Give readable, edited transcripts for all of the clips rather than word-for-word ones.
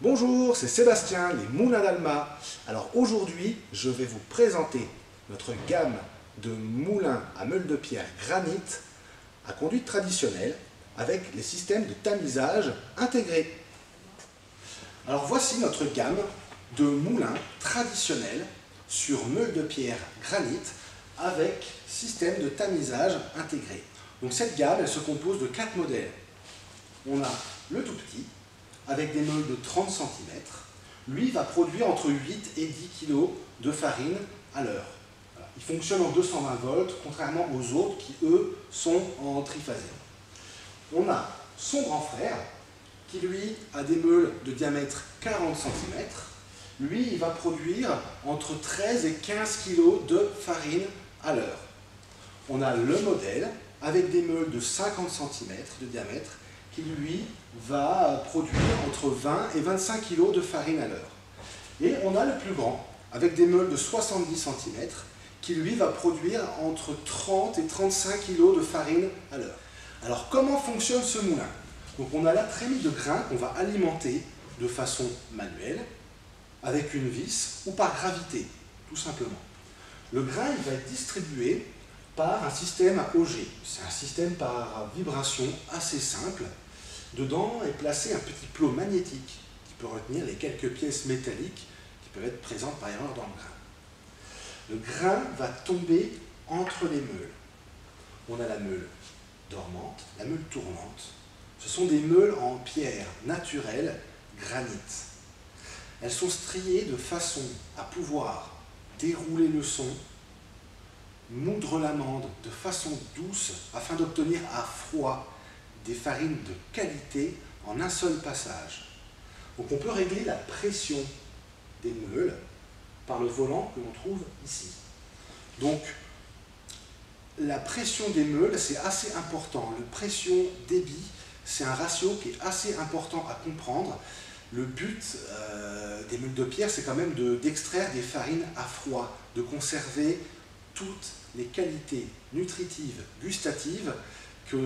Bonjour, c'est Sébastien, les Moulins d'Alma. Alors aujourd'hui, je vais vous présenter notre gamme de moulins à meules de pierre granit à conduite traditionnelle avec les systèmes de tamisage intégrés. Alors voici notre gamme de moulins traditionnels sur meules de pierre granit avec système de tamisage intégré. Donc cette gamme, elle se compose de 4 modèles. On a le tout petit, avec des meules de 30 cm. Lui va produire entre 8 et 10 kg de farine à l'heure. Voilà. Il fonctionne en 220 volts, contrairement aux autres qui, eux, sont en triphasé. On a son grand frère, qui lui a des meules de diamètre 40 cm. Lui, il va produire entre 13 et 15 kg de farine à l'heure. On a le modèle, avec des meules de 50 cm de diamètre, qui lui va produire entre 20 et 25 kg de farine à l'heure. Et on a le plus grand, avec des meules de 70 cm, qui lui va produire entre 30 et 35 kg de farine à l'heure. Alors comment fonctionne ce moulin? Donc on a la trémie de grains qu'on va alimenter de façon manuelle, avec une vis ou par gravité, tout simplement. Le grain il va être distribué par un système à auger. C'est un système par vibration assez simple. Dedans est placé un petit plot magnétique qui peut retenir les quelques pièces métalliques qui peuvent être présentes par erreur dans le grain. Le grain va tomber entre les meules. On a la meule dormante, la meule tournante. Ce sont des meules en pierre naturelle, granit. Elles sont striées de façon à pouvoir dérouler le son, moudre l'amande de façon douce afin d'obtenir à froid des farines de qualité en un seul passage. Donc on peut régler la pression des meules par le volant que l'on trouve ici. Donc la pression des meules c'est assez important. Le pression-débit c'est un ratio qui est assez important à comprendre. Le but des meules de pierre c'est quand même d'extraire des farines à froid, de conserver toutes les qualités nutritives, gustatives qui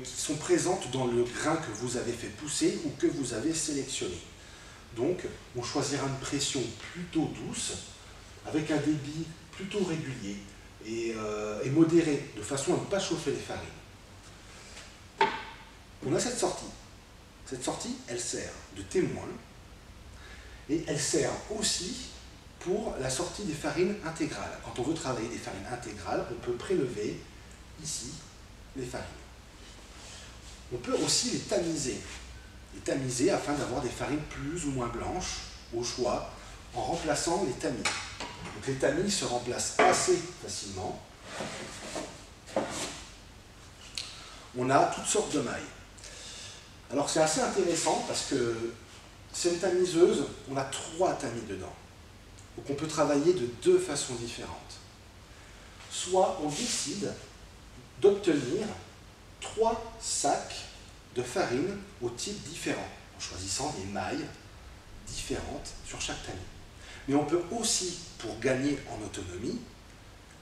sont présentes dans le grain que vous avez fait pousser ou que vous avez sélectionné. Donc, on choisira une pression plutôt douce, avec un débit plutôt régulier et modéré, de façon à ne pas chauffer les farines. On a cette sortie. Cette sortie, elle sert de témoin et elle sert aussi pour la sortie des farines intégrales. Quand on veut travailler des farines intégrales, on peut prélever ici les farines. On peut aussi les tamiser afin d'avoir des farines plus ou moins blanches au choix en remplaçant les tamis. Donc les tamis se remplacent assez facilement. On a toutes sortes de mailles. Alors c'est assez intéressant parce que c'est une tamiseuse, on a 3 tamis dedans. Donc on peut travailler de 2 façons différentes. Soit on décide d'obtenir 3 sacs de farine au type différent, en choisissant des mailles différentes sur chaque tamis. Mais on peut aussi, pour gagner en autonomie,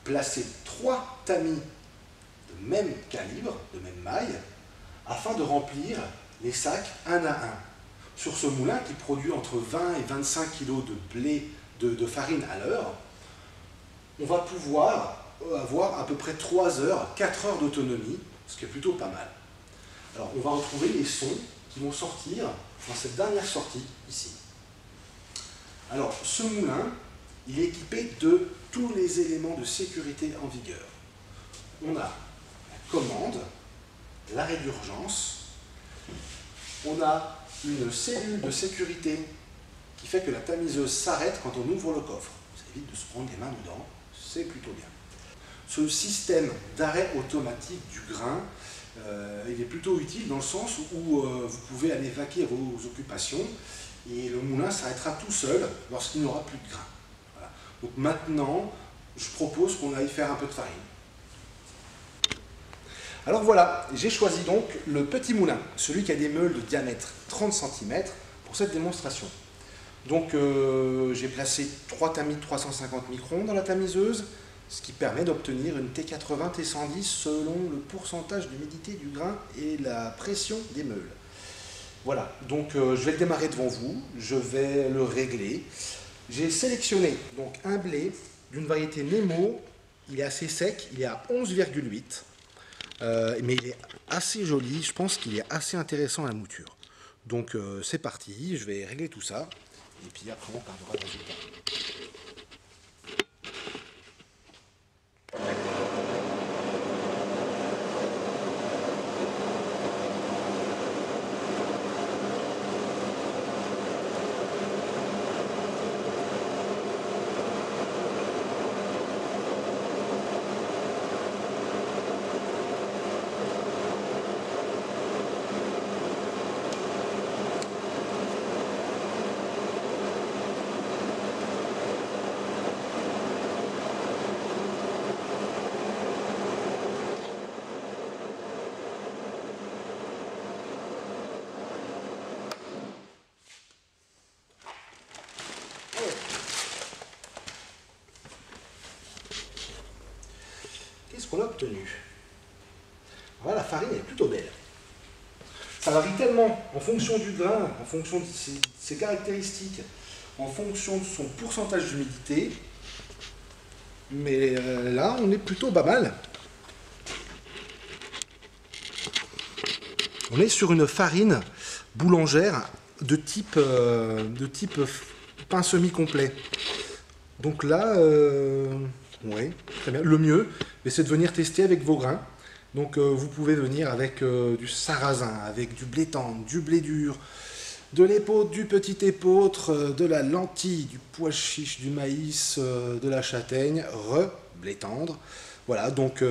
placer 3 tamis de même calibre, de même maille, afin de remplir les sacs un à un. Sur ce moulin qui produit entre 20 et 25 kg de blé de farine à l'heure, on va pouvoir avoir à peu près 3 heures, 4 heures d'autonomie, ce qui est plutôt pas mal. Alors on va retrouver les sons qui vont sortir dans cette dernière sortie ici. Alors ce moulin, il est équipé de tous les éléments de sécurité en vigueur. On a la commande, l'arrêt d'urgence, on a une cellule de sécurité qui fait que la tamiseuse s'arrête quand on ouvre le coffre. Ça évite de se prendre les mains dedans, c'est plutôt bien. Ce système d'arrêt automatique du grain, il est plutôt utile dans le sens où vous pouvez aller vaquer à vos occupations et le moulin s'arrêtera tout seul lorsqu'il n'y aura plus de grain. Voilà. Donc maintenant, je propose qu'on aille faire un peu de farine. Alors voilà, j'ai choisi donc le petit moulin, celui qui a des meules de diamètre 30 cm pour cette démonstration. Donc j'ai placé 3 tamis de 350 microns dans la tamiseuse, ce qui permet d'obtenir une T80 T110 selon le pourcentage d'humidité du grain et la pression des meules. Voilà, donc je vais le démarrer devant vous, je vais le régler. J'ai sélectionné donc un blé d'une variété Nemo, il est assez sec, il est à 11,8, mais il est assez joli, je pense qu'il est assez intéressant à la mouture. Donc c'est parti, je vais régler tout ça, et puis après on regardera le résultat. Qu'est-ce qu'on a obtenu? Voilà, la farine est plutôt belle. Ça varie tellement en fonction du grain, en fonction de ses caractéristiques, en fonction de son pourcentage d'humidité. Mais là, on est plutôt pas mal. On est sur une farine boulangère de type pain semi-complet. Donc là, ouais, très bien. Le mieux, c'est de venir tester avec vos grains. Donc vous pouvez venir avec du sarrasin, avec du blé tendre, du blé dur, de l'épeautre, du petit épeautre, de la lentille, du pois chiche, du maïs, de la châtaigne, blé tendre. Voilà, donc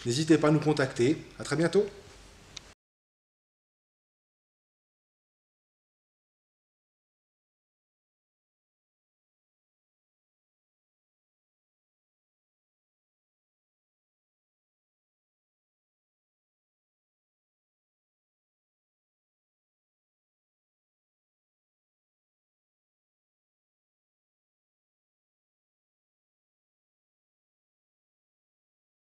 n'hésitez pas à nous contacter. À très bientôt.